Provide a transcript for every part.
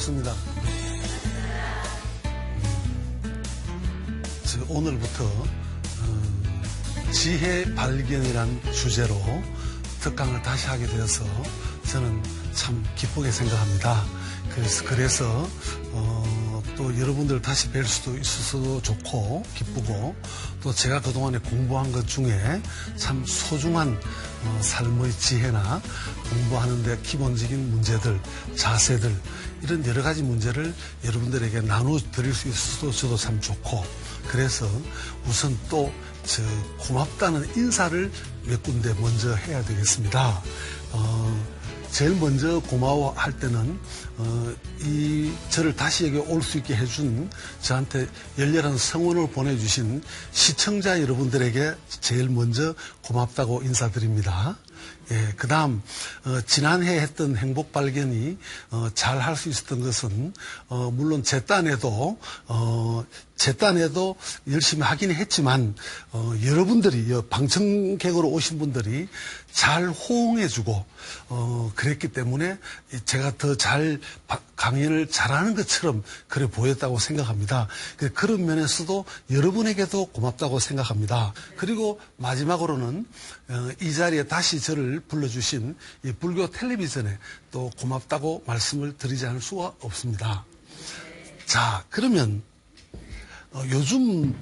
좋습니다. 오늘부터 지혜 발견이란 주제로 특강을 다시 하게 되어서 저는 참 기쁘게 생각합니다. 그래서 또 여러분들 다시 뵐 수도 있어서 좋고 기쁘고, 또 제가 그동안에 공부한 것 중에 참 소중한 삶의 지혜나 공부하는데 기본적인 문제들, 자세들, 이런 여러 가지 문제를 여러분들에게 나눠드릴 수 있어서 저도 참 좋고, 그래서 우선 또 고맙다는 인사를 몇 군데 먼저 해야 되겠습니다. 제일 먼저 고마워할 때는 저를 다시 여기 올 수 있게 해준, 저한테 열렬한 성원을 보내주신 시청자 여러분들에게 제일 먼저 고맙다고 인사드립니다. 예, 그 다음 지난해 했던 행복 발견이 잘 할 수 있었던 것은 물론 제 딴에도 열심히 하긴 했지만 여러분들이 방청객으로 오신 분들이 잘 호응해주고 그랬기 때문에 제가 더 잘 강연을 잘하는 것처럼 그래 보였다고 생각합니다. 그런 면에서도 여러분에게도 고맙다고 생각합니다. 그리고 마지막으로는 이 자리에 다시 저를 불러주신 이 불교 텔레비전에 또 고맙다고 말씀을 드리지 않을 수가 없습니다. 자, 그러면 요즘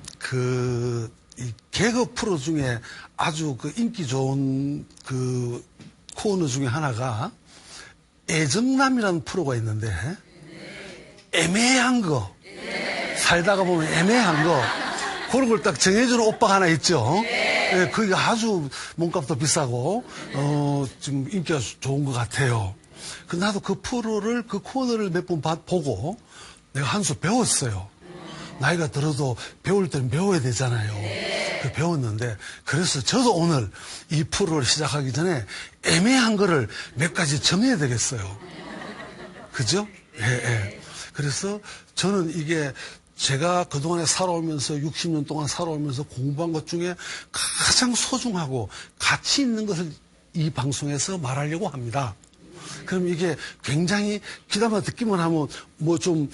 이 개그 프로 중에 아주 인기 좋은 코너 중에 하나가 애정남이라는 프로가 있는데, 애매한 거, 살다가 보면 애매한 거, 그런 걸 딱 정해주는 오빠가 하나 있죠. 예, 그게 아주 몸값도 비싸고 좀 인기가 좋은 것 같아요. 근데 나도 그 코너를 몇 번 보고 내가 한 수 배웠어요. 나이가 들어도 배울 때는 배워야 되잖아요. 배웠는데, 그래서 저도 오늘 이 프로를 시작하기 전에 애매한 거를 몇 가지 정해야 되겠어요. 그죠? 예, 예. 그래서 저는 이게 제가 그동안에 살아오면서 60년 동안 살아오면서 공부한 것 중에 가장 소중하고 가치 있는 것을 이 방송에서 말하려고 합니다. 그럼 이게 굉장히 귀담아 듣기만 하면 뭐 좀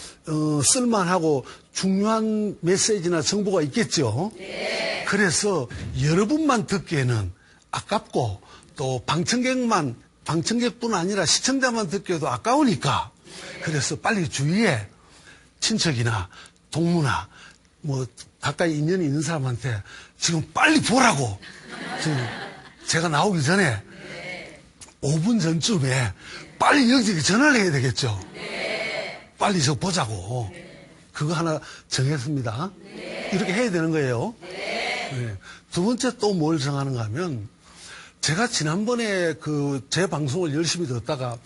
쓸만하고 중요한 메시지나 정보가 있겠죠. 네. 그래서 여러분만 듣기에는 아깝고, 또 방청객뿐 아니라 시청자만 듣기에도 아까우니까, 그래서 빨리 주위에 친척이나 동무나 뭐 가까이 인연이 있는 사람한테 지금 빨리 보라고, 지금 제가 나오기 전에 5분 전쯤에 빨리 여기저기 전화를 해야 되겠죠. 네. 빨리 저 보자고. 네. 그거 하나 정했습니다. 네. 이렇게 해야 되는 거예요. 네. 네. 두 번째 또 뭘 정하는가 하면, 제가 지난번에 제 방송을 열심히 듣다가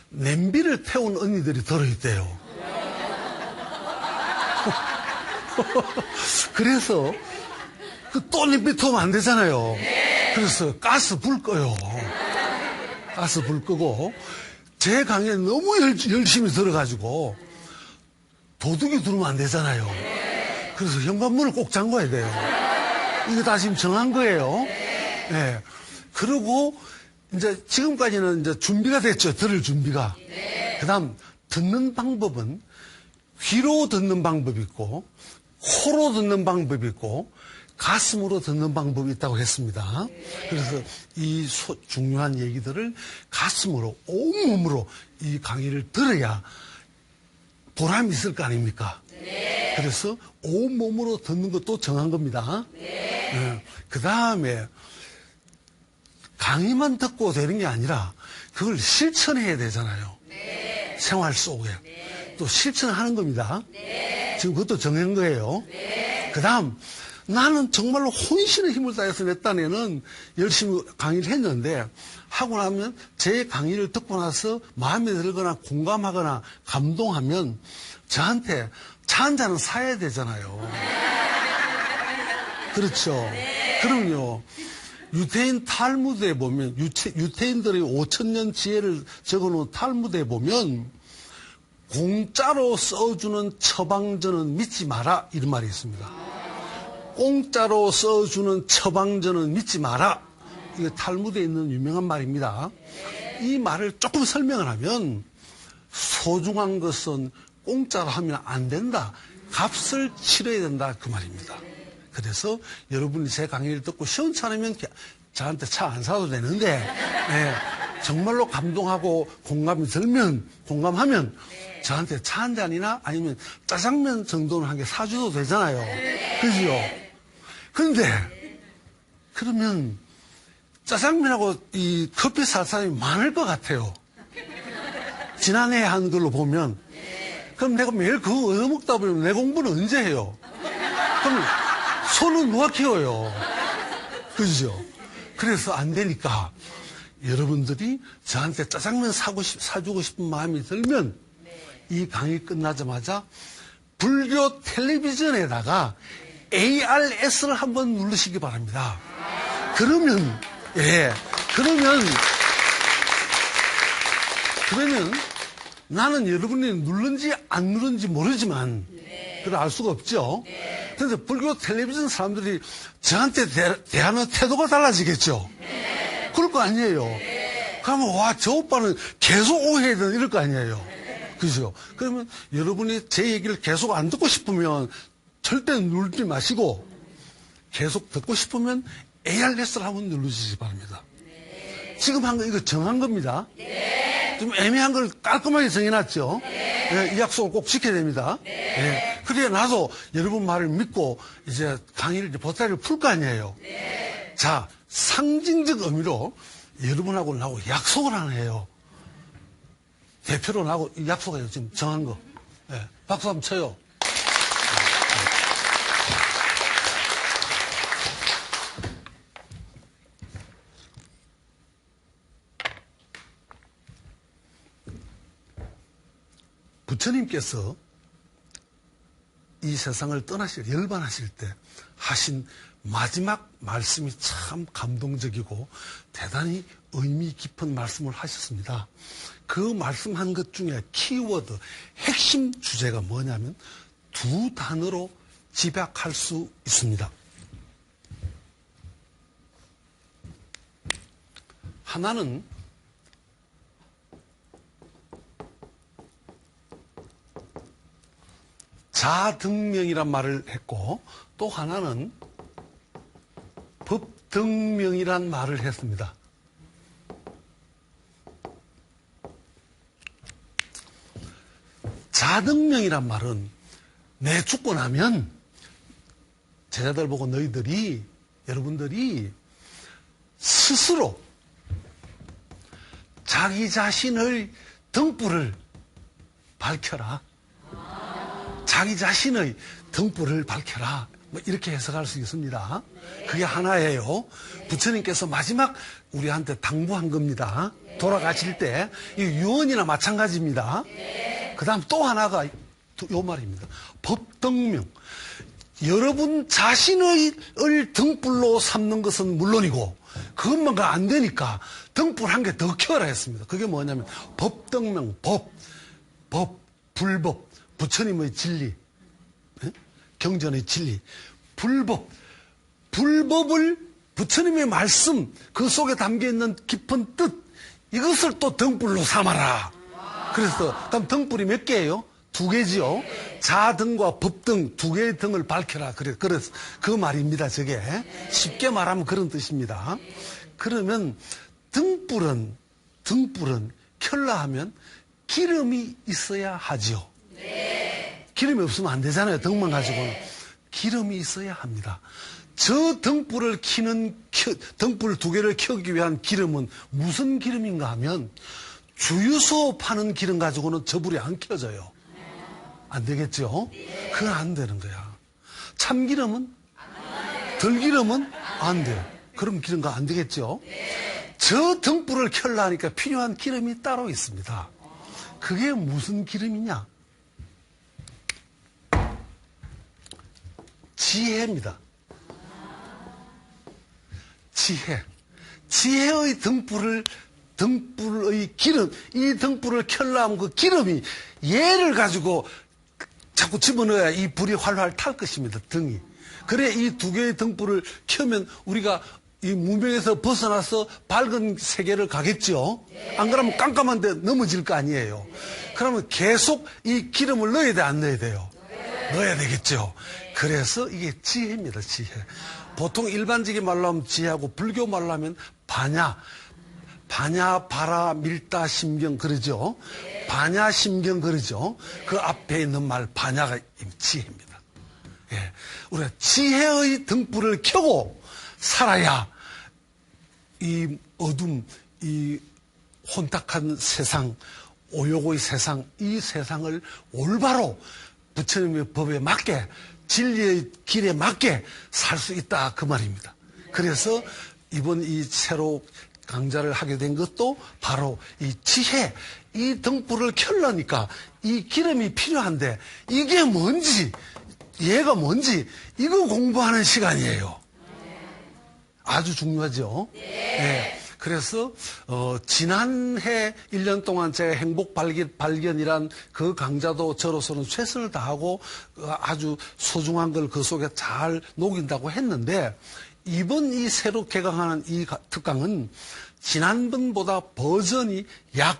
냄비를 태운 언니들이 들어있대요. 그래서 또 냄비 태우면 안 되잖아요. 네. 그래서 가스 불 꺼요. 가스 불 끄고, 제 강의에 너무 열심히 들어가지고 도둑이 들어오면 안 되잖아요. 그래서 현관문을 꼭 잠궈야 돼요. 이거 다 지금 정한 거예요. 네. 그리고 이제 지금까지는 이제 준비가 됐죠. 들을 준비가. 그 다음 듣는 방법은 귀로 듣는 방법이 있고, 코로 듣는 방법이 있고, 가슴으로 듣는 방법이 있다고 했습니다. 그래서 이 중요한 얘기들을 가슴으로, 온몸으로 이 강의를 들어야 보람이 있을 거 아닙니까? 네. 그래서 온몸으로 듣는 것도 정한 겁니다. 네. 그 다음에 강의만 듣고 되는 게 아니라 그걸 실천해야 되잖아요. 네. 생활 속에. 네. 또 실천하는 겁니다. 네. 지금 그것도 정한 거예요. 네. 그 다음, 나는 정말로 혼신의 힘을 다해서 내 딴에는 열심히 강의를 했는데, 하고 나면 제 강의를 듣고 나서 마음에 들거나 공감하거나 감동하면 저한테 차 한 잔은 사야 되잖아요. 그렇죠. 그럼요. 유태인 탈무드에 보면, 유태인들의 5,000년 지혜를 적어놓은 탈무드에 보면, 공짜로 써주는 처방전은 믿지 마라, 이런 말이 있습니다. 공짜로 써주는 처방전은 믿지 마라. 이게 탈무드에 있는 유명한 말입니다. 이 말을 조금 설명을 하면, 소중한 것은 공짜로 하면 안 된다. 값을 치러야 된다. 그 말입니다. 그래서 여러분이 제 강의를 듣고 시원찮으면 저한테 차 안 사도 되는데, 정말로 감동하고 공감하면 저한테 차 한 잔이나 아니면 짜장면 정도는 한 개 사줘도 되잖아요. 그죠? 그런데, 그러면 짜장면하고 이 커피 살 사람이 많을 것 같아요. 지난해 한 걸로 보면. 그럼 내가 매일 그거 얻어먹다 보면 내 공부는 언제 해요? 그럼 손은 누가 키워요? 그죠? 그래서 안 되니까 여러분들이 저한테 짜장면 사주고 싶은 마음이 들면 이 강의 끝나자마자 불교 텔레비전에다가 ARS를 한번 누르시기 바랍니다. 그러면 나는 여러분이 누른지 안 누른지 모르지만 그걸 알 수가 없죠. 그런데 불교 텔레비전 사람들이 저한테 대하는 태도가 달라지겠죠. 그럴 거 아니에요. 그러면 와, 저 오빠는 계속 오해든 이럴 거 아니에요. 그죠? 그러면 여러분이 제 얘기를 계속 안 듣고 싶으면 절대 누르지 마시고 계속 듣고 싶으면 ARS를 한번 눌러주시기 바랍니다. 지금 한 거 이거 정한 겁니다. 좀 애매한 걸 깔끔하게 정해놨죠. 이 약속을 꼭 지켜야 됩니다. 그래야 나도 여러분 말을 믿고 이제 강의를 보따리를 풀 거 아니에요. 자, 상징적 의미로 여러분하고 나하고 약속을 하나 해요. 대표로 나하고 약속해요. 지금 정한 거. 박수 한번 쳐요. 부처님께서 이 세상을 열반하실 때 하신 마지막 말씀이 참 감동적이고 대단히 의미 깊은 말씀을 하셨습니다. 그 말씀한 것 중에 키워드, 핵심 주제가 뭐냐면 두 단어로 집약할 수 있습니다. 하나는 자등명이란 말을 했고 또 하나는 법등명이란 말을 했습니다. 자등명이란 말은 내 죽고 나면 제자들 보고 여러분들이 스스로 자기 자신의 등불을 밝혀라. 자기 자신의 등불을 밝혀라. 뭐 이렇게 해석할 수 있습니다. 그게 하나예요. 부처님께서 마지막 우리한테 당부한 겁니다. 돌아가실 때. 이 유언이나 마찬가지입니다. 그 다음 또 하나가 요 말입니다. 법등명. 여러분 자신의 등불로 삼는 것은 물론이고 그것만가 안 되니까 등불 한 개 더 켜라 했습니다. 그게 뭐냐면 법등명, 불법, 부처님의 진리, 경전의 진리, 불법을 부처님의 말씀 그 속에 담겨있는 깊은 뜻 이것을 또 등불로 삼아라. 그래서 그럼 등불이 몇 개예요? 두 개지요. 자등과 법등 두 개의 등을 밝혀라. 그래서 그 말입니다. 저게 쉽게 말하면 그런 뜻입니다. 그러면 등불은 켤라 하면 기름이 있어야 하지요. 기름이 없으면 안 되잖아요. 등만 가지고는. 기름이 있어야 합니다. 저 등불을 등불 두 개를 켜기 위한 기름은 무슨 기름인가 하면 주유소 파는 기름 가지고는 저 불이 안 켜져요. 안 되겠죠? 그건 안 되는 거야. 참기름은? 들기름은? 안 돼요. 그럼 기름가 안 되겠죠? 저 등불을 켜려 하니까 필요한 기름이 따로 있습니다. 그게 무슨 기름이냐? 지혜입니다. 지혜의 등불의 기름, 이 등불을 켜려면 그 기름이 얘를 가지고 자꾸 집어넣어야 이 불이 활활 탈 것입니다. 등이. 그래 이 두 개의 등불을 켜면 우리가 이 무명에서 벗어나서 밝은 세계를 가겠죠. 안 그러면 깜깜한데 넘어질 거 아니에요. 그러면 계속 이 기름을 넣어야 돼, 안 넣어야 돼요? 넣어야 되겠죠. 그래서 이게 지혜입니다, 지혜. 보통 일반적인 말로 하면 지혜하고 불교 말로 하면 바냐, 바라, 밀다, 심경 그러죠. 바냐, 심경 그러죠. 그 앞에 있는 말 바냐가 지혜입니다. 예. 우리가 지혜의 등불을 켜고 살아야 이 어둠, 이 혼탁한 세상, 오욕의 세상, 이 세상을 올바로 부처님의 법에 맞게, 진리의 길에 맞게 살 수 있다, 그 말입니다. 그래서 이번 이 새로 강좌를 하게 된 것도 바로 이 지혜, 이 등불을 켜려니까 이 기름이 필요한데 이게 뭔지, 얘가 뭔지 이거 공부하는 시간이에요. 아주 중요하죠. 네. 그래서 지난해 1년 동안 제가 행복 발견이란 그 강좌도 저로서는 최선을 다하고 아주 소중한 걸 그 속에 잘 녹인다고 했는데, 이번 이 새로 개강하는 이 특강은 지난번보다 버전이 약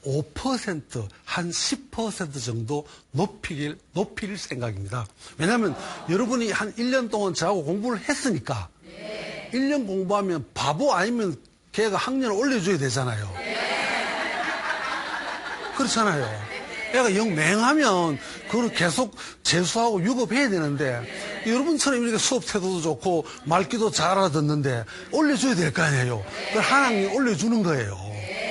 5%, 한 10% 정도 높일 생각입니다. 왜냐하면 여러분이 한 1년 동안 저하고 공부를 했으니까 1년 공부하면 바보 아니면 걔가 학년을 올려줘야 되잖아요. 그렇잖아요. 애가 영 맹하면 그걸 계속 재수하고 유급해야 되는데, 여러분처럼 이렇게 수업 태도도 좋고 말귀도 잘 알아듣는데 올려줘야 될 거 아니에요. 그걸 한 학년 올려주는 거예요.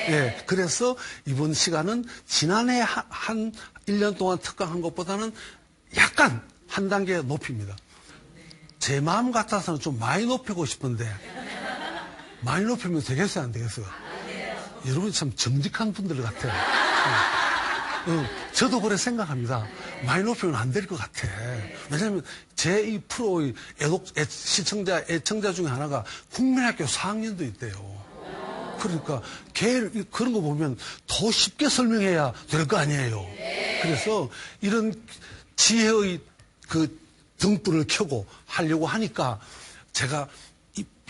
예, 그래서 이번 시간은 지난해 한 1년 동안 특강한 것보다는 약간 한 단계 높입니다. 제 마음 같아서는 좀 많이 높이고 싶은데, 많이 높이면 되겠어요, 안 되겠어요? 여러분 참 정직한 분들 같아요. 저도 그래 생각합니다. 많이 높이면 안 될 것 같아. 왜냐하면 제 이 프로의 애청자 중에 하나가 국민학교 4학년도 있대요. 그러니까 그런 거 보면 더 쉽게 설명해야 될 거 아니에요. 그래서 이런 지혜의 그 등불을 켜고 하려고 하니까 제가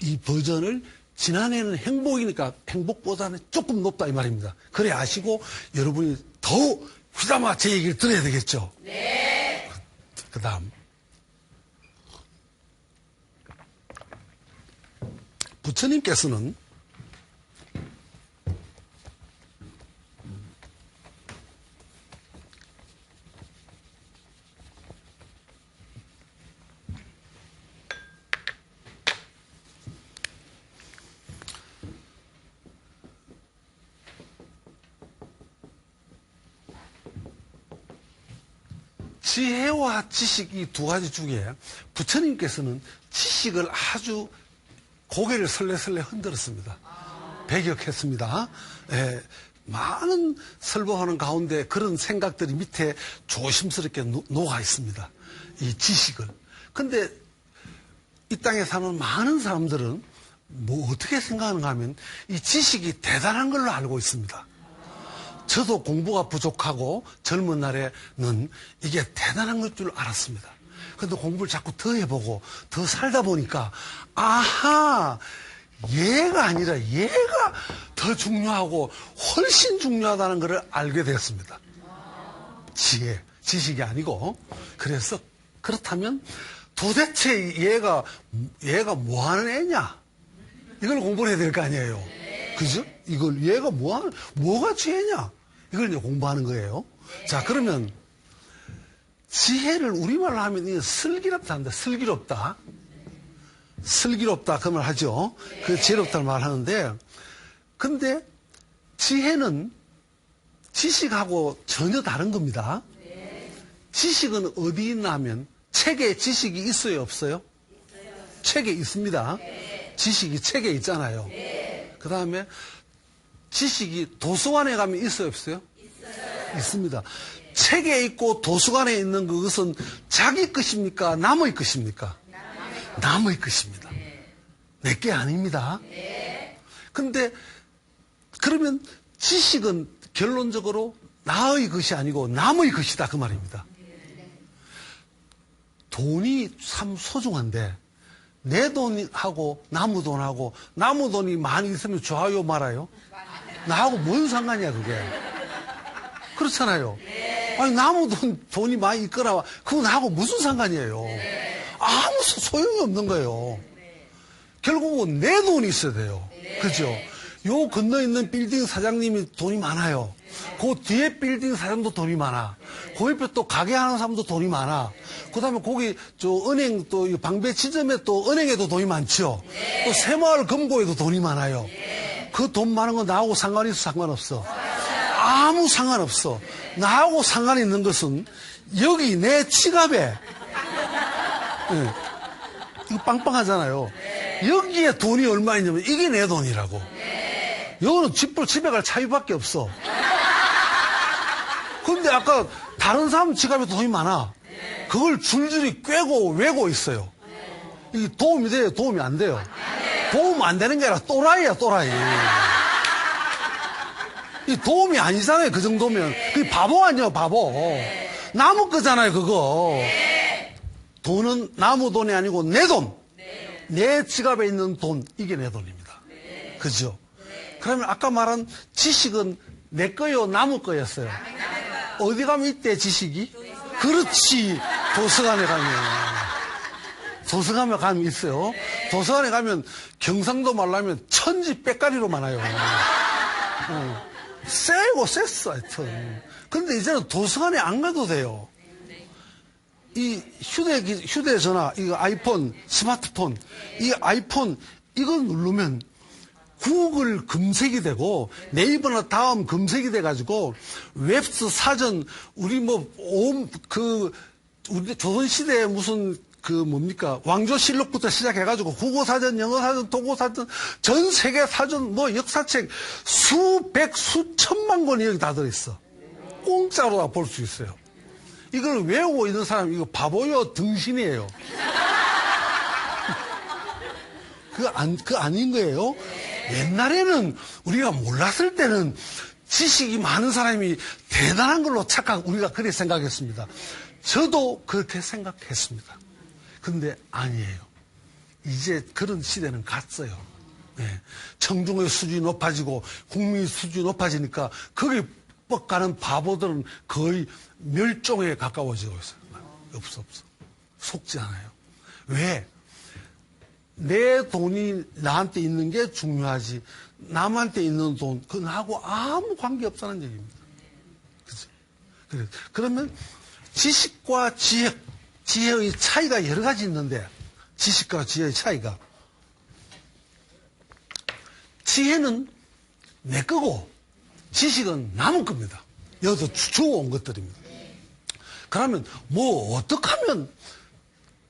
이 버전을, 지난해는 행복이니까 행복보다는 조금 높다 이 말입니다. 그래 아시고 여러분이 더 휘담아 제 얘기를 들어야 되겠죠. 네. 그 다음 부처님께서는 지혜와 지식, 이 두 가지 중에 부처님께서는 지식을 아주 고개를 설레설레 흔들었습니다. 배격했습니다. 예, 많은 설법하는 가운데 그런 생각들이 밑에 조심스럽게 녹아 있습니다. 이 지식을. 근데 이 땅에 사는 많은 사람들은 뭐 어떻게 생각하는가 하면 이 지식이 대단한 걸로 알고 있습니다. 저도 공부가 부족하고 젊은 날에는 이게 대단한 것 줄 알았습니다. 그런데 공부를 자꾸 더 해보고 더 살다 보니까 아하, 얘가 아니라 얘가 더 중요하고 훨씬 중요하다는 것을 알게 됐습니다. 지식이 아니고. 그래서 그렇다면 도대체 얘가 뭐 하는 애냐? 이걸 공부를 해야 될 거 아니에요. 그죠? 얘가 뭐가 지혜냐? 이걸 이제 공부하는 거예요. 자, 그러면 지혜를 우리말로 하면 이게 슬기롭다 한다. 슬기롭다. 슬기롭다. 그 말 하죠. 그 지혜롭다는 말 하는데, 근데 지혜는 지식하고 전혀 다른 겁니다. 지식은 어디 있나 하면 책에 지식이 있어요, 없어요? 책에 있습니다. 지식이 책에 있잖아요. 그 다음에 지식이 도서관에 가면 있어요, 없어요? 있습니다. 책에 있고 도서관에 있는 그것은 자기 것입니까? 남의 것입니까? 남의 것입니다. 내게 아닙니다. 근데 그러면 지식은 결론적으로 나의 것이 아니고 남의 것이다, 그 말입니다. 돈이 참 소중한데 내 돈하고 나무 돈하고 나무 돈이 많이 있으면 좋아요 말아요? 나하고 뭔 상관이야 그게. 그렇잖아요. 아니 나무 돈이 많이 있거나 그거 나하고 무슨 상관이에요. 아무 소용이 없는 거예요. 결국은 내 돈이 있어야 돼요. 그죠? 요 건너 있는 빌딩 사장님이 돈이 많아요. 그 뒤에 빌딩 사장도 돈이 많아. 그 옆에 또 가게 하는 사람도 돈이 많아. 그 다음에 거기 은행 또 방배 지점에 또 은행에도 돈이 많죠. 또 새마을 금고에도 돈이 많아요. 그 돈 많은 건 나하고 상관이 있어 상관없어? 아무 상관없어. 나하고 상관 있는 것은 여기 내 지갑에 네. 이거 빵빵하잖아요. 여기에 돈이 얼마 있냐면 이게 내 돈이라고. 여기는 집에 갈 차이밖에 없어. 근데 아까 다른 사람 지갑에 돈이 많아. 그걸 줄줄이 꿰고 외고 있어요. 이게 도움이 돼요? 도움이 안 돼요? 도움 안 되는 게 아니라 또라이야, 또라이. 이 도움이 아니잖아요, 그 정도면. 그게 바보 아니에요, 바보. 나무 거잖아요, 그거. 돈은 나무 돈이 아니고 내 돈. 내 지갑에 있는 돈, 이게 내 돈입니다. 그죠? 그러면 아까 말한 지식은 내 거요, 나무 거였어요. 어디 가면 이때 지식이? 그렇지. 도서관에 가면. 도서관에 가면 있어요. 도서관에 가면 경상도 말로 하면 천지 빽가리로 많아요. 세고 셌어, 하여튼. 근데 이제는 도서관에 안 가도 돼요. 이 휴대전화, 이거 아이폰, 스마트폰, 이 아이폰, 이거 누르면 구글 검색이 되고 네이버나 다음 검색이 돼가지고 웹스 사전, 우리 우리 조선시대에 무슨 왕조실록부터 시작해가지고 국어사전, 영어사전, 독어사전, 전 세계 사전, 역사책 수백, 수천만 권이 여기 다 들어있어. 공짜로 다 볼 수 있어요. 이걸 외우고 있는 사람, 이거 바보요, 등신이에요. 그거 아닌 거예요. 옛날에는 우리가 몰랐을 때는 지식이 많은 사람이 대단한 걸로 우리가 그렇게 생각했습니다. 저도 그렇게 생각했습니다. 근데 아니에요. 이제 그런 시대는 갔어요. 네. 청중의 수준이 높아지고 국민 수준이 높아지니까 거기 뻑가는 바보들은 거의 멸종에 가까워지고 있어요. 없어. 속지 않아요. 왜? 내 돈이 나한테 있는 게 중요하지. 남한테 있는 돈, 그건 하고 아무 관계 없다는 얘기입니다. 그죠? 그러면 지식과 지혜의 차이가 여러 가지 있는데, 지식과 지혜의 차이가. 지혜는 내 거고, 지식은 남은 겁니다. 여기서 주워온 것들입니다. 그러면 어떻게 하면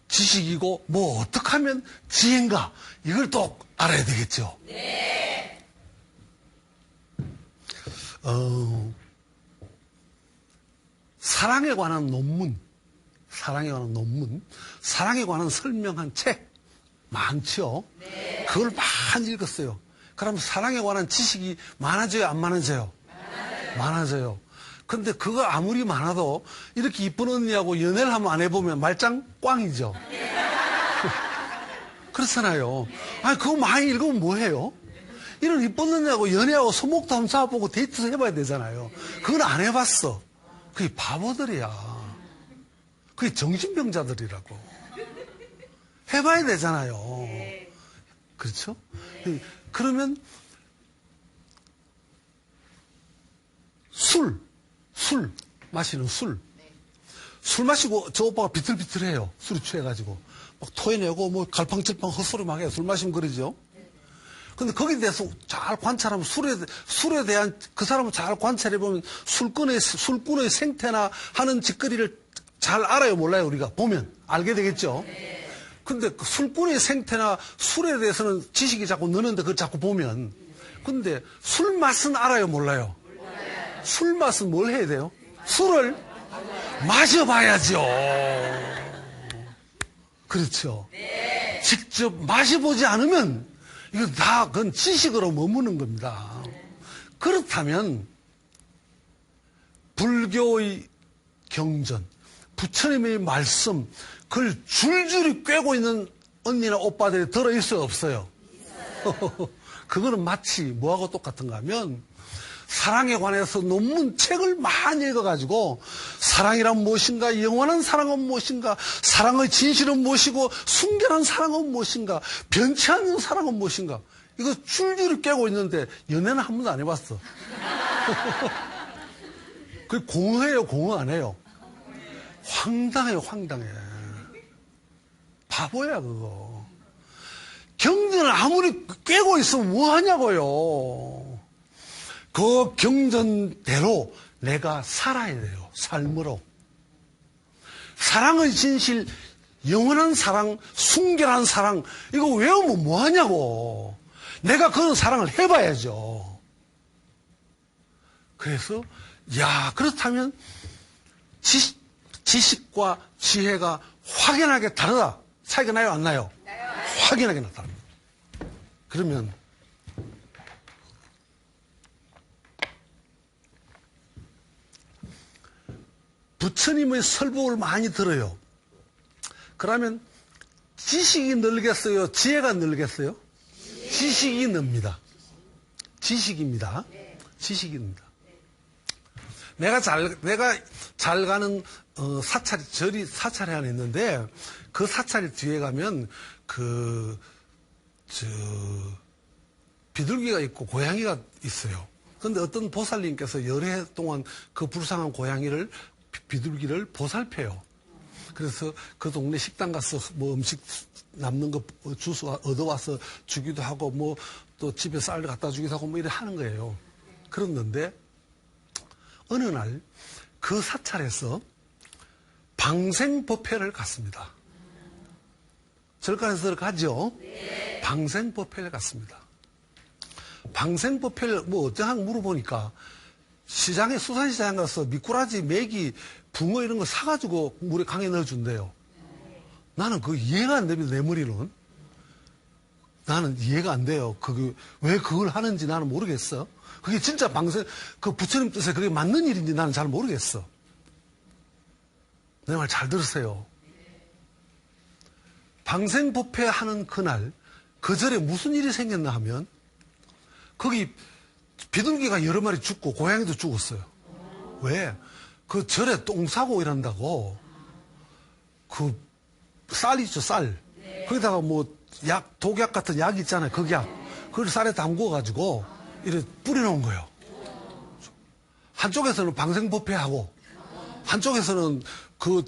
지식이고 어떻게 하면 지혜인가, 이걸 또 알아야 되겠죠. 네. 사랑에 관한 논문, 사랑에 관한 설명한 책 많죠. 네. 그걸 많이 읽었어요. 그럼 사랑에 관한 지식이 많아져요, 안 많아져요? 많아져요. 근데 그거 아무리 많아도 이렇게 이쁜 언니하고 연애를 한번 안 해보면 말짱 꽝이죠. 그렇잖아요. 아니, 그거 많이 읽으면 뭐해요? 이런 이쁜 언니하고 연애하고 손목도 한번 잡아보고 데이트도 해봐야 되잖아요. 그건 안 해봤어. 그게 바보들이야. 그게 정신병자들이라고. 해봐야 되잖아요. 그렇죠? 그러면 술 마시는 술 마시고 저 오빠가 비틀비틀해요. 술이 취해가지고 막 토해내고 갈팡질팡 헛소리 막 해요. 술 마시면 그러죠. 근데 거기에 대해서 잘 관찰하면 술에 대한 그 사람을 잘 관찰해보면 술꾼의 생태나 하는 짓거리를 잘 알아요, 몰라요? 우리가 보면 알게 되겠죠. 근데 그 술꾼의 생태나 술에 대해서는 지식이 자꾸 느는데 그걸 자꾸 보면, 근데 술 맛은 알아요, 몰라요? 술 맛은 뭘 해야 돼요? 술을 마셔봐야죠. 그렇죠. 직접 마셔보지 않으면 이건 그건 지식으로 머무는 겁니다. 그렇다면 불교의 경전, 부처님의 말씀, 그걸 줄줄이 꿰고 있는 언니나 오빠들이 들어있어요, 없어요? 그거는 마치 뭐하고 똑같은가 하면 사랑에 관해서 논문 책을 많이 읽어가지고 사랑이란 무엇인가, 영원한 사랑은 무엇인가, 사랑의 진실은 무엇이고 순결한 사랑은 무엇인가, 변치 않는 사랑은 무엇인가, 이거 줄줄이 깨고 있는데 연애는 한 번도 안 해봤어. 그게 공허해요, 공허 안 해요? 황당해요, 황당해. 바보야 그거. 경전을 아무리 깨고 있으면 뭐 하냐고요. 그 경전대로 내가 살아야 돼요. 삶으로. 사랑의 진실, 영원한 사랑, 순결한 사랑, 이거 외우면 뭐 하냐고. 내가 그런 사랑을 해봐야죠. 그래서 야, 그렇다면 지식과 지혜가 확연하게 다르다. 차이가 나요, 안 나요? 확연하게 나타납니다. 그러면 부처님의 설법을 많이 들어요. 그러면 지식이 늘겠어요? 지혜가 늘겠어요? 지식이 늡니다. 지식입니다. 지식입니다. 내가 잘 가는 절이 사찰이 하나 있는데 그 사찰이 뒤에 가면 비둘기가 있고 고양이가 있어요. 그런데 어떤 보살님께서 여러 해 동안 그 불쌍한 고양이를 비둘기를 보살펴요. 그래서 그 동네 식당 가서 뭐 음식 남는 거 주스 얻어와서 주기도 하고 뭐 또 집에 쌀 갖다 주기도 하고 뭐 이래 하는 거예요. 그랬는데 어느 날 그 사찰에서 방생법회를 갔습니다. 절간에서 가죠? 네. 방생법회를 갔습니다. 방생법회를 뭐 어쩌하고 물어보니까 시장에 수산시장 가서 미꾸라지, 메기, 붕어 이런 거 사가지고 물에 강에 넣어준대요. 나는 그거 이해가 안 됩니다. 내 머리는. 나는 이해가 안 돼요. 그게 왜 그걸 하는지 나는 모르겠어. 그게 진짜 그 부처님 뜻에 그게 맞는 일인지 나는 잘 모르겠어. 내 말 잘 들으세요. 방생법회 하는 그날, 그 절에 무슨 일이 생겼나 하면, 거기 비둘기가 여러 마리 죽고 고양이도 죽었어요. 왜? 그 절에 똥 싸고 이런다고, 그 쌀 있죠, 쌀. 거기다가 뭐 독약 같은 약 있잖아요, 극약. 그걸 쌀에 담궈가지고, 이렇게 뿌려놓은 거예요. 한쪽에서는 방생법회하고, 한쪽에서는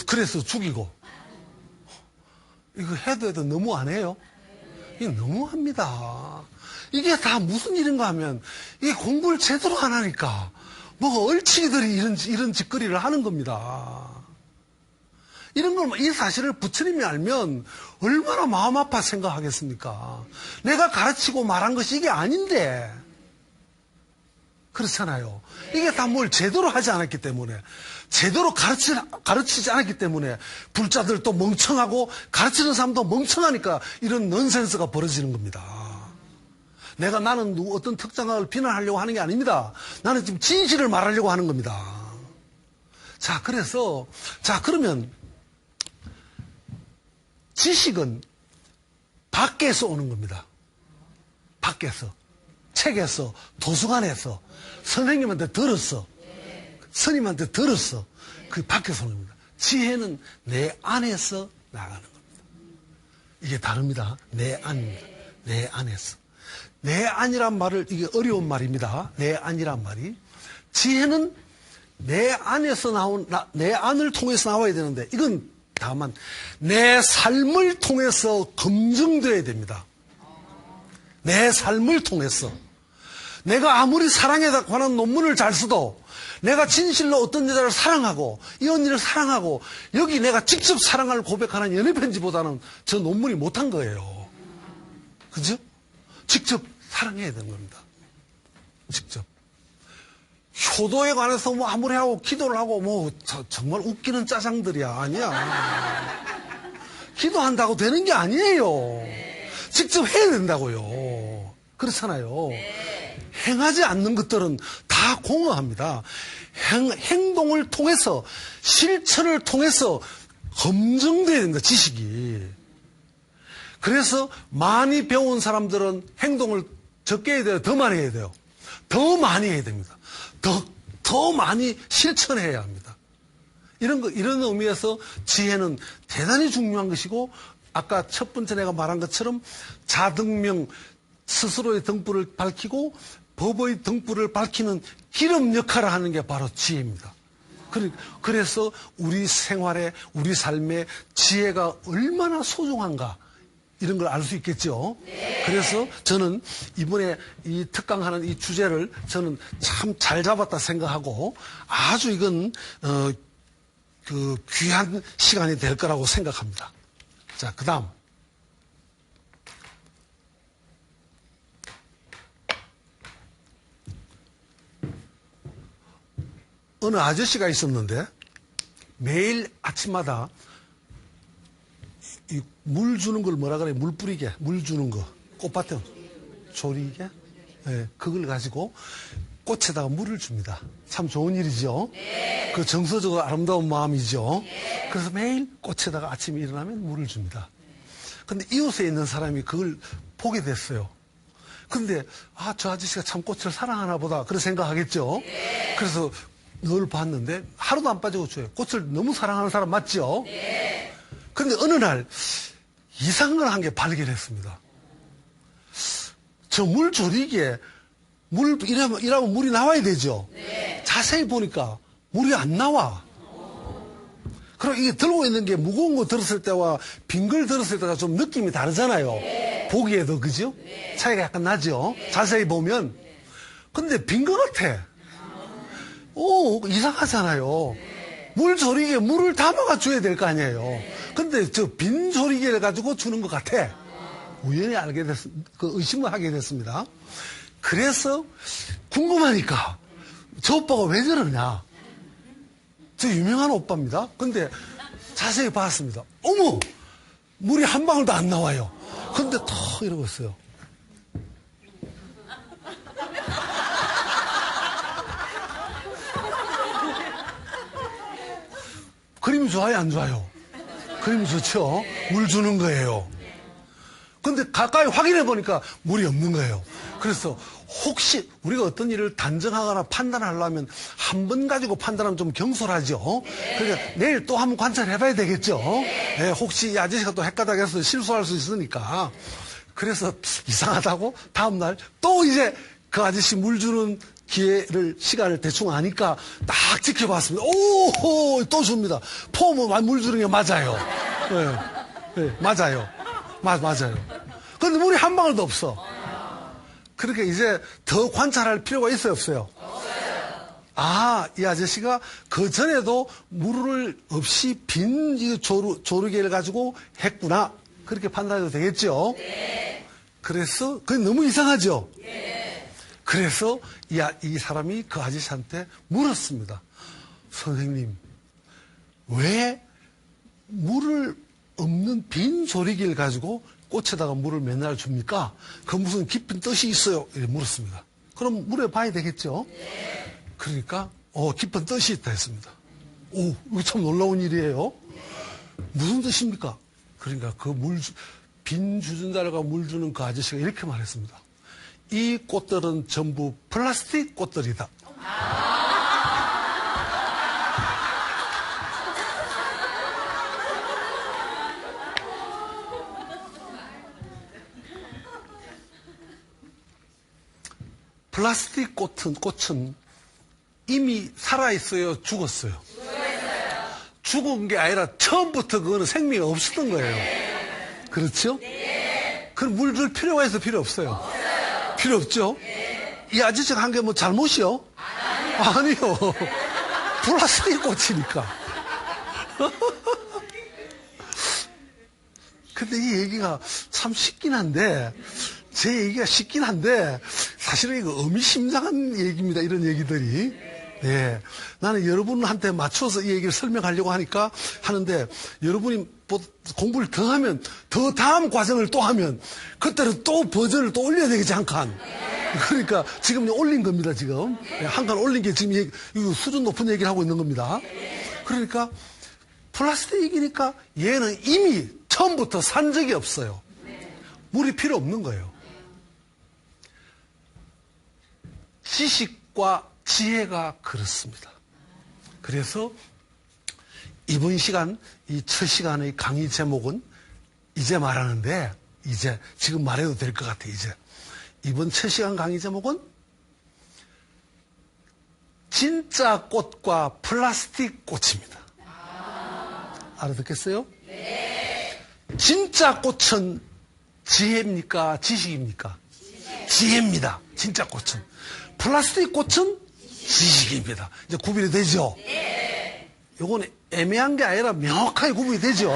그래서 죽이고. 이거 해도 너무 안 해요? 이게 너무합니다. 이게 다 무슨 일인가 하면, 이게 공부를 제대로 안 하니까, 뭐 얼치기들이 이런 짓거리를 하는 겁니다. 이런 걸, 이 사실을 부처님이 알면 얼마나 마음 아파 생각하겠습니까? 내가 가르치고 말한 것이 이게 아닌데. 그렇잖아요. 이게 다 뭘 제대로 하지 않았기 때문에, 제대로 가르치지 않았기 때문에, 불자들도 멍청하고, 가르치는 사람도 멍청하니까 이런 넌센스가 벌어지는 겁니다. 나는 어떤 특정을 비난하려고 하는 게 아닙니다. 나는 지금 진실을 말하려고 하는 겁니다. 그러면, 지식은 밖에서 오는 겁니다. 밖에서. 책에서, 도서관에서, 선생님한테 들었어. 스님한테 들었어. 그 밖에서 오는 겁니다. 지혜는 내 안에서 나가는 겁니다. 이게 다릅니다. 내 안입니다. 내 안에서. 내 안이란 말을, 이게 어려운 말입니다. 내 안이란 말이. 지혜는 내 안에서 내 안을 통해서 나와야 되는데, 이건 다만 내 삶을 통해서 검증돼야 됩니다. 내 삶을 통해서. 내가 아무리 사랑에 관한 논문을 잘 써도 내가 진실로 어떤 여자를 사랑하고 이 언니를 사랑하고 여기 내가 직접 사랑을 고백하는 연애편지보다는 저 논문이 못한 거예요. 그죠? 직접 사랑해야 되는 겁니다. 직접. 효도에 관해서 뭐 아무리 하고 기도를 하고 뭐 정말 웃기는 짜장들이야. 아니야. 기도한다고 되는 게 아니에요. 직접 해야 된다고요. 그렇잖아요. 행하지 않는 것들은 다 공허합니다. 행동을 통해서, 실천을 통해서 검증돼야 된다, 지식이. 그래서 많이 배운 사람들은 행동을 적게 해야 돼요? 더 많이 해야 돼요? 더 많이 해야 됩니다. 더 많이 실천해야 합니다. 이런 의미에서 지혜는 대단히 중요한 것이고, 아까 첫 번째 내가 말한 것처럼 자등명, 스스로의 등불을 밝히고 법의 등불을 밝히는 기름 역할을 하는 게 바로 지혜입니다. 그래서 우리 생활에, 우리 삶에 지혜가 얼마나 소중한가, 이런 걸 알 수 있겠죠. 그래서 저는 이번에 이 특강하는 이 주제를 저는 참 잘 잡았다 생각하고, 아주 이건 귀한 시간이 될 거라고 생각합니다. 자, 그 다음. 어느 아저씨가 있었는데 매일 아침마다 이 물 주는 걸 뭐라 그래? 물 뿌리게, 물 주는 거. 꽃밭에 조리개? 네, 그걸 가지고 꽃에다가 물을 줍니다. 참 좋은 일이죠. 그 정서적으로 아름다운 마음이죠. 그래서 매일 꽃에다가 아침에 일어나면 물을 줍니다. 근데 이웃에 있는 사람이 그걸 보게 됐어요. 근데 저 아저씨가 참 꽃을 사랑하나 보다, 그런 생각하겠죠. 그래서 늘 봤는데 하루도 안 빠지고 줘요. 꽃을 너무 사랑하는 사람 맞죠? 근데 어느 날 이상한 걸 한 게 발견했습니다. 저 물 조리기에 이러면 물이 나와야 되죠? 자세히 보니까 물이 안 나와. 그럼 이게 들고 있는 게 무거운 거 들었을 때와 빈 걸 들었을 때가 좀 느낌이 다르잖아요. 보기에도, 그죠? 차이가 약간 나죠? 자세히 보면. 근데 빈 거 같아. 이상하잖아요. 물 조리기에 물을 담아가 줘야 될 거 아니에요. 근데 저 빈 조리개를 가지고 주는 것 같아. 우연히 의심을 하게 됐습니다. 그래서 궁금하니까 저 오빠가 왜 저러냐. 저 유명한 오빠입니다. 근데 자세히 봤습니다. 어머! 물이 한 방울도 안 나와요. 근데 턱 이러고 있어요. 그림이 좋아요, 안 좋아요? 그림이 좋죠? 물 주는 거예요. 근데 가까이 확인해 보니까 물이 없는 거예요. 그래서 혹시 우리가 어떤 일을 단정하거나 판단하려면 한 번 가지고 판단하면 좀 경솔하죠. 그러니까 내일 또 한번 관찰해 봐야 되겠죠. 네, 혹시 이 아저씨가 또 헷가닥해서 실수할 수 있으니까. 그래서 이상하다고 다음날 또 이제 그 아저씨 물 주는 시간을 대충 아니까 딱 지켜봤습니다. 또 줍니다. 폼은 물 주는 게 맞아요. 네, 맞아요. 맞아요. 근데 물이 한 방울도 없어. 그러니까 이제 더 관찰할 필요가 있어요, 없어요? 이 아저씨가 그 전에도 물을 없이 빈 조르개를 가지고 했구나. 그렇게 판단해도 되겠죠? 그래서, 그게 너무 이상하죠? 그래서 이 사람이 그 아저씨한테 물었습니다. 선생님, 왜 물을 없는 빈 조리개를 가지고 꽃에다가 물을 맨날 줍니까? 그 무슨 깊은 뜻이 있어요? 이렇게 물었습니다. 그럼 물어봐야 되겠죠? 그러니까 깊은 뜻이 있다 했습니다. 이거 참 놀라운 일이에요. 무슨 뜻입니까? 그러니까 빈 주전자가 물 주는 그 아저씨가 이렇게 말했습니다. 이 꽃들은 전부 플라스틱 꽃들이다. 플라스틱 꽃은 이미 살아있어요? 죽었어요? 죽은 게 아니라 처음부터 그거는 생명이 없었던 거예요. 그렇죠? 그럼 물 줄 필요가 있어? 필요 없어요? 필요 없죠? 이 아저씨가 한 게 뭐 잘못이요? 아니요. 플라스틱 꽃이니까. 근데 이 얘기가 참 쉽긴 한데, 제 얘기가 쉽긴 한데, 사실은 이거 의미심장한 얘기입니다. 이런 얘기들이. 네. 나는 여러분한테 맞춰서 이 얘기를 설명하려고 하는데, 여러분이 공부를 더 하면, 더 다음 과정을 또 하면, 그때는 또 버전을 또 올려야 되겠지, 한 칸. 그러니까 지금 올린 겁니다, 지금. 한 칸 올린 게 지금 이거 수준 높은 얘기를 하고 있는 겁니다. 그러니까 플라스틱이니까 얘는 이미 처음부터 산 적이 없어요. 물이 필요 없는 거예요. 지식과 지혜가 그렇습니다. 그래서 이번 시간, 이 첫 시간의 강의 제목은 이제 말하는데, 이제, 지금 말해도 될 것 같아요, 이제. 이번 첫 시간 강의 제목은 진짜 꽃과 플라스틱 꽃입니다. 알아듣겠어요? 네. 진짜 꽃은 지혜입니까? 지식입니까? 지혜입니다. 진짜 꽃은. 플라스틱 꽃은 지식입니다. 이제 구분이 되죠? 네. 요건 애매한 게 아니라 명확하게 구분이 되죠?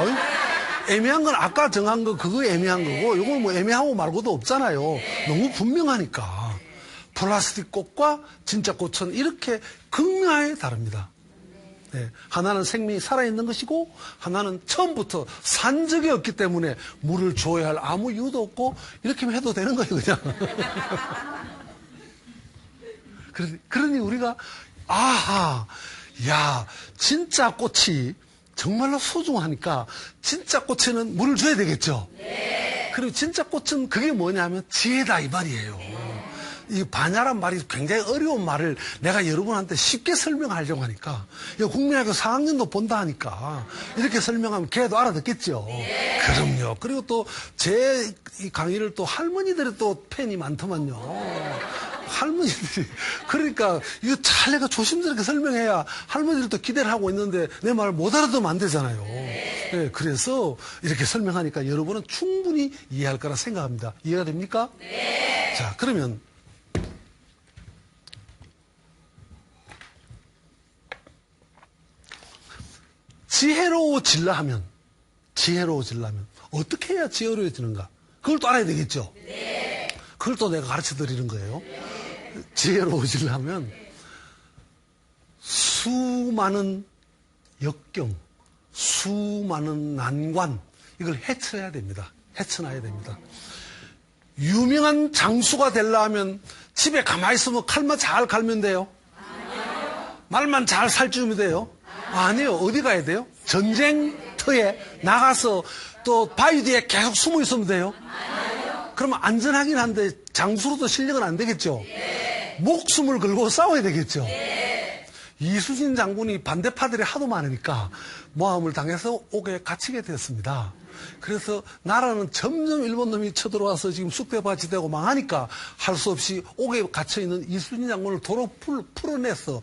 애매한 건 아까 정한 거 그거 애매한 거고, 요건 뭐 애매하고 말고도 없잖아요. 너무 분명하니까. 플라스틱 꽃과 진짜 꽃은 이렇게 극명하게 다릅니다. 네. 하나는 생명이 살아있는 것이고, 하나는 처음부터 산 적이 없기 때문에 물을 줘야 할 아무 이유도 없고, 이렇게 해도 되는 거예요, 그냥. 그러니 우리가, 아하, 야, 진짜 꽃이 정말로 소중하니까, 진짜 꽃에는 물을 줘야 되겠죠? 네. 그리고 진짜 꽃은 그게 뭐냐면 지혜다, 이 말이에요. 이 반야란 말이 굉장히 어려운 말을 내가 여러분한테 쉽게 설명하려고 하니까, 국민학교 4학년도 본다 하니까 이렇게 설명하면 걔도 알아듣겠죠. 네. 그럼요. 그리고 또 제 강의를 또 할머니들이 또 팬이 많더만요. 할머니들이. 그러니까 이거 잘 내가 조심스럽게 설명해야 할머니들도 기대를 하고 있는데 내 말을 못 알아듣으면 안 되잖아요. 네, 그래서 이렇게 설명하니까 여러분은 충분히 이해할 거라 생각합니다. 이해가 됩니까? 네. 자, 그러면 지혜로워지려 하면 어떻게 해야 지혜로워지는가? 그걸 또 알아야 되겠죠? 네. 그걸 또 내가 가르쳐 드리는 거예요. 네. 지혜로워지려면 수많은 역경, 수많은 난관, 이걸 헤쳐야 됩니다. 헤쳐나야 됩니다. 유명한 장수가 되려면 집에 가만히 있으면 칼만 잘 갈면 돼요? 아니요. 말만 잘 살찌우면 돼요? 아니요. 어디 가야 돼요? 전쟁터에 나가서 또 바위 뒤에 계속 숨어 있으면 돼요? 아니요. 그러면 안전하긴 한데 장수로도 실력은 안 되겠죠? 네. 목숨을 걸고 싸워야 되겠죠? 네. 이수진 장군이 반대파들이 하도 많으니까 모함을 당해서 옥에 갇히게 되었습니다. 그래서 나라는 점점 일본 놈이 쳐들어와서 지금 쑥대밭이 되고 망하니까 할 수 없이 옥에 갇혀있는 이수진 장군을 도로 풀어내서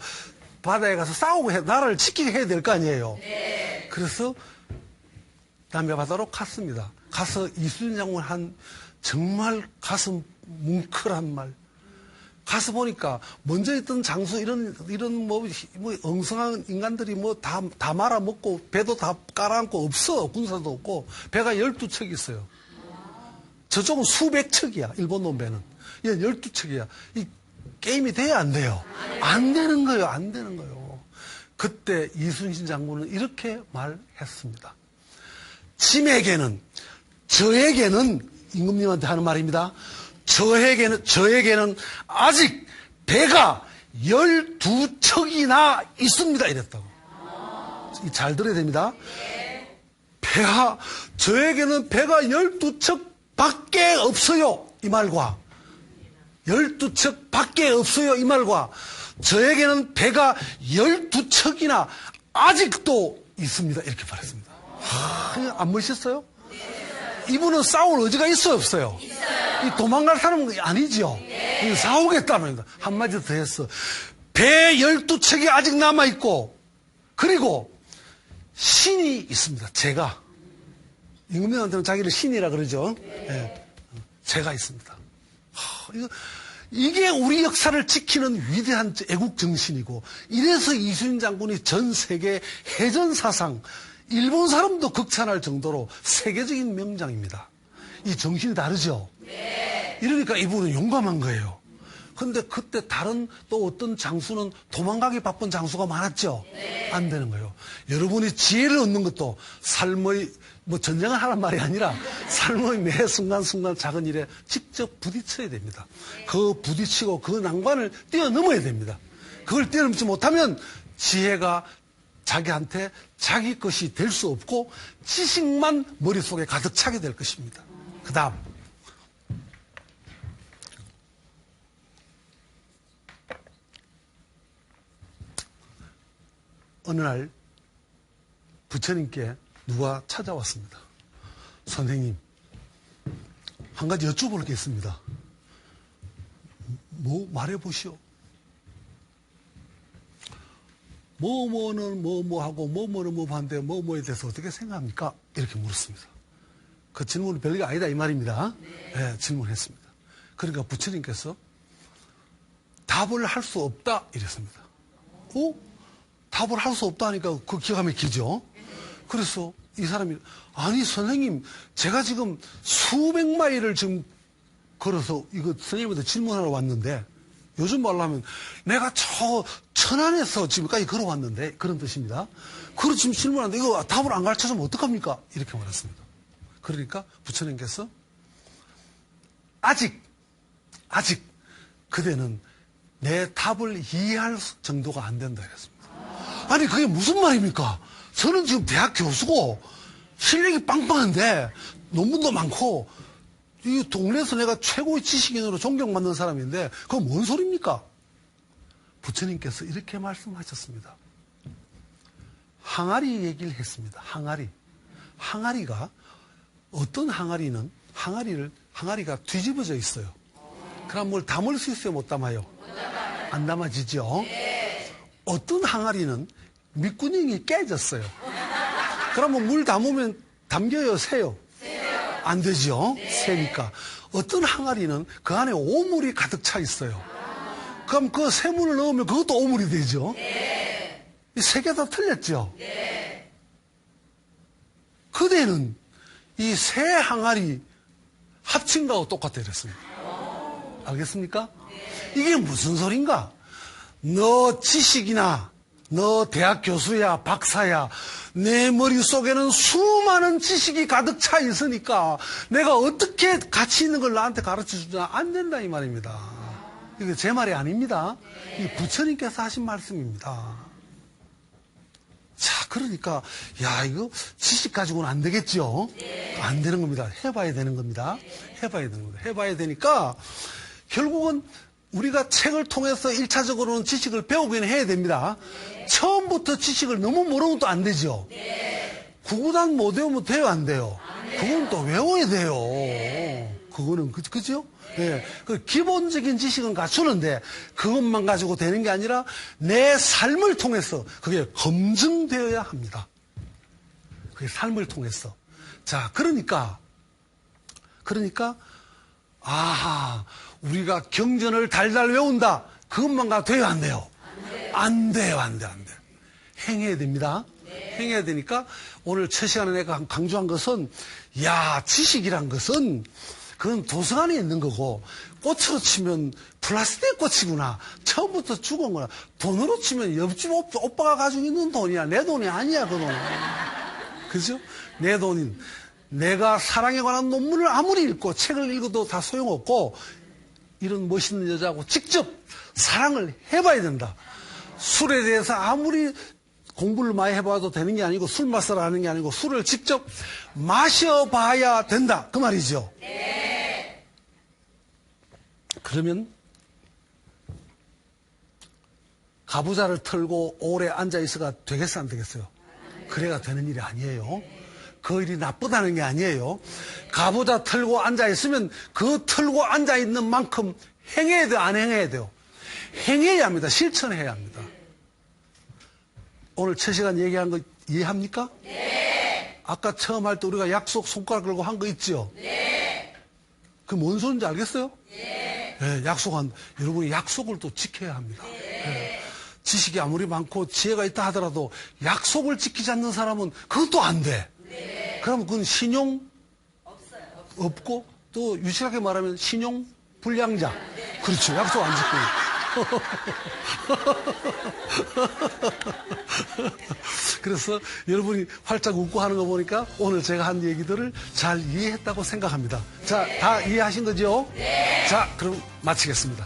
바다에 가서 싸우고 나라를 지키게 해야 될 거 아니에요. 네. 그래서 남해바다로 갔습니다. 가서 이수진 장군 한 정말 가슴 뭉클한 말. 가서 보니까 먼저 있던 장수 이런 뭐 엉성한 인간들이 뭐 다 말아먹고 배도 다 깔아앉고 없어. 군사도 없고 배가 12척 있어요. 저쪽은 수백 척이야. 일본 놈 배는. 얘는 12척이야. 이 게임이 돼야 안 돼요? 안 되는 거예요. 안 되는 거예요. 그때 이순신 장군은 이렇게 말했습니다. 저에게는 임금님한테 하는 말입니다. 저에게는 아직 배가 12척이나 있습니다. 이랬다고. 잘 들어야 됩니다. 저에게는 배가 12척 밖에 없어요. 이 말과 12척 밖에 없어요. 이 말과 저에게는 배가 12척이나 아직도 있습니다. 이렇게 말했습니다. 안 멋있어요? 이분은 싸울 의지가 있어요, 없어요? 이 도망갈 사람은 아니죠. 싸우겠다는 겁니다. 한마디 더 했어. 배 12척이 아직 남아있고, 그리고 신이 있습니다. 제가. 임금님한테는 자기를 신이라 그러죠. 네. 제가 있습니다. 이게 우리 역사를 지키는 위대한 애국 정신이고, 이래서 이순신 장군이 전 세계 해전사상, 일본 사람도 극찬할 정도로 세계적인 명장입니다. 이 정신이 다르죠? 네. 이러니까 이분은 용감한 거예요. 근데 그때 다른 또 어떤 장수는 도망가기 바쁜 장수가 많았죠? 네. 안 되는 거예요. 여러분이 지혜를 얻는 것도 삶의, 전쟁을 하란 말이 아니라 삶의 매 순간순간 작은 일에 직접 부딪혀야 됩니다. 그 부딪히고 그 난관을 뛰어넘어야 됩니다. 그걸 뛰어넘지 못하면 지혜가 자기한테 자기 것이 될 수 없고 지식만 머릿속에 가득 차게 될 것입니다. 그 다음 어느 날 부처님께 누가 찾아왔습니다. 선생님, 한 가지 여쭤볼 게 있습니다. 뭐 말해보시오. 뭐뭐는 뭐뭐하고 뭐뭐는 뭐반대 뭐뭐에 대해서 어떻게 생각합니까? 이렇게 물었습니다. 그 질문은 별게 아니다 이 말입니다. 네, 질문했습니다. 그러니까 부처님께서 답을 할 수 없다 이랬습니다. 답을 할 수 없다 하니까 그 기가 막히죠. 그래서 이 사람이 아니 선생님 제가 지금 수백 마일을 지금 걸어서 이거 선생님한테 질문하러 왔는데 요즘 말로 하면 내가 저 천안에서 지금까지 걸어왔는데 그런 뜻입니다. 그걸 지금 질문하는데 이거 답을 안 가르쳐주면 어떡합니까? 이렇게 말했습니다. 그러니까 부처님께서 아직 그대는 내 답을 이해할 정도가 안 된다 이랬습니다. 아니 그게 무슨 말입니까? 저는 지금 대학 교수고 실력이 빵빵한데 논문도 많고 이 동네에서 내가 최고의 지식인으로 존경받는 사람인데 그건 뭔 소리입니까? 부처님께서 이렇게 말씀하셨습니다. 항아리 얘기를 했습니다. 항아리가 어떤 항아리가 뒤집어져 있어요. 그럼 뭘 담을 수 있어요? 못 담아요? 안 담아지죠? 어떤 항아리는 밑구녕이 깨졌어요. 그러면 물 담으면 담겨요? 새요? 안 되죠? 새니까. 어떤 항아리는 그 안에 오물이 가득 차 있어요. 그럼 그 새물을 넣으면 그것도 오물이 되죠? 이 세 개 다 틀렸죠? 그대는 이 새 항아리 합친 거하고 똑같아 이랬습니다. 알겠습니까? 이게 무슨 소린가? 너 지식이나 너 대학 교수야 박사야 내 머릿속에는 수많은 지식이 가득 차 있으니까 내가 어떻게 가치 있는 걸 나한테 가르쳐주냐 안 된다 이 말입니다. 이게 제 말이 아닙니다. 이 부처님께서 하신 말씀입니다. 자, 그러니까 야 이거 지식 가지고는 안 되겠죠? 안 되는 겁니다. 해봐야 되는 겁니다. 해봐야 되니까 결국은 우리가 책을 통해서 1차적으로는 지식을 배우긴 해야 됩니다. 처음부터 지식을 너무 모르면 또 안 되죠. 구구단 못 외우면 돼요, 안 돼요? 그건 또 외워야 돼요. 그거는 그죠? 예. 그 기본적인 지식은 갖추는데 그것만 가지고 되는 게 아니라 내 삶을 통해서 그게 검증되어야 합니다. 그게 삶을 통해서. 자, 그러니까 우리가 경전을 달달 외운다. 그것만 가도 돼요, 안 돼요? 안 돼요. 행해야 됩니다. 행해야 되니까 오늘 첫 시간에 내가 강조한 것은 지식이란 것은 그건 도서관에 있는 거고 꽃으로 치면 플라스틱 꽃이구나. 처음부터 죽은 거나 돈으로 치면 옆집 오빠가 가지고 있는 돈이야. 내 돈이 아니야, 그 돈은. 그죠? 내 돈인. 내가 사랑에 관한 논문을 아무리 읽고 책을 읽어도 다 소용없고 이런 멋있는 여자하고 직접 사랑을 해봐야 된다. 술에 대해서 아무리 공부를 많이 해봐도 되는 게 아니고 술 맛을 아는 게 아니고 술을 직접 마셔봐야 된다. 그 말이죠. 네. 그러면 가부좌를 털고 오래 앉아있어가 되겠어 안 되겠어요? 그래가 되는 일이 아니에요. 그 일이 나쁘다는 게 아니에요. 가부좌 털고 앉아있으면 그 털고 앉아있는 만큼 행해야 돼요? 안 행해야 돼요? 행해야 합니다. 실천해야 합니다. 오늘 첫 시간 얘기한 거 이해합니까? 네. 아까 처음 할 때 우리가 약속 손가락 걸고 한 거 있죠? 네. 그 뭔 소리인지 알겠어요? 네. 네, 여러분이 약속을 또 지켜야 합니다. 네. 네. 지식이 아무리 많고 지혜가 있다 하더라도 약속을 지키지 않는 사람은 그것도 안 돼. 네. 그러면 그건 신용 없고 또 유치하게 말하면 신용 불량자. 네. 그렇죠. 약속 안 지키고. 그래서 여러분이 활짝 웃고 하는 거 보니까 오늘 제가 한 얘기들을 잘 이해했다고 생각합니다. 자, 다 이해하신 거죠? 네. 자, 그럼 마치겠습니다.